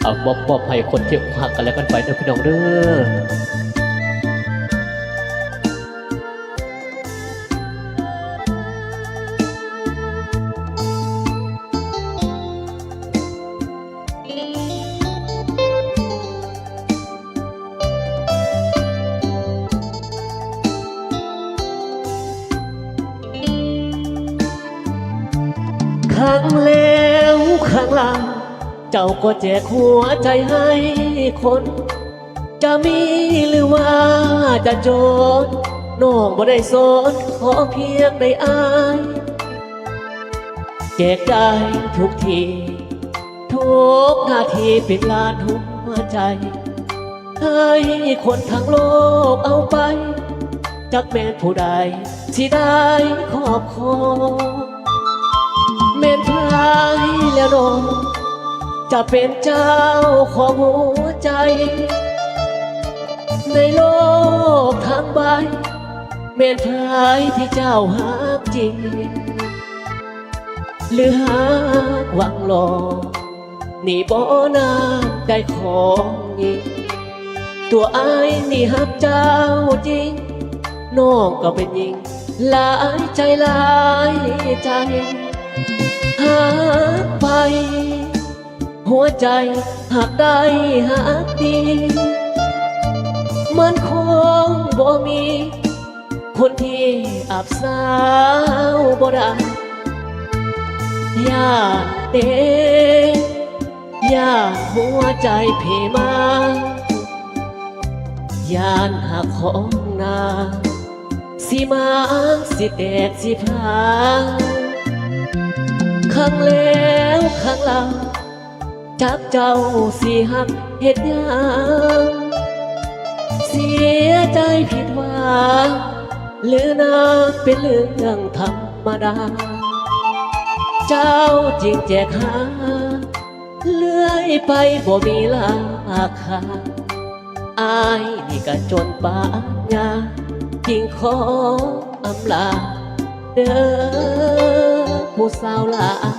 เอาบอบให้คนที่หักกันแล้วกันไปเด้อพี่น้องเด้อครั้งแล้วครั้งหลังเจ้าก็แจกหัวใจให้คนจะมีหรือว่าจะจนน้องบ่ได้สนขอเพียงได้อายแจกได้ทุกทีทุกนาทีเป็นล้านหัวใจให้คนทั้งโลกเอาไปจักแม่นผู้ใดที่ได้ครอบครองแม่นพายแล้วน้องจะเป็นเจ้าของหัวใจในโลกทั้งใบแม่นพายที่เจ้าหักจริงหรือหักหวังหลอกนี่บ่น้ำใจของยิงตัวอายนี่หักเจ้าจริงน้องก็เป็นหญิงหลายใจหลายใจหักไปหัวใจหักได้หักดีมันคงบ่มีคนที่อับสาวบ่ได้อย่าเด้อย่าหัวใจเพมาย่านหักของนาสิมาสิแตกสิพาครั้งแล้วครั้งหลังจักเจ้าสิหักเฮ็ดหยังเสียใจผิดหวังหรือนาเป็นเรื่องธรรมดาเจ้าจริงแจกหาเลื่อยไปบ่มีราคาอายนี่ก็จนปานญาจริงขออำลาเด้อผู้สาวหลาย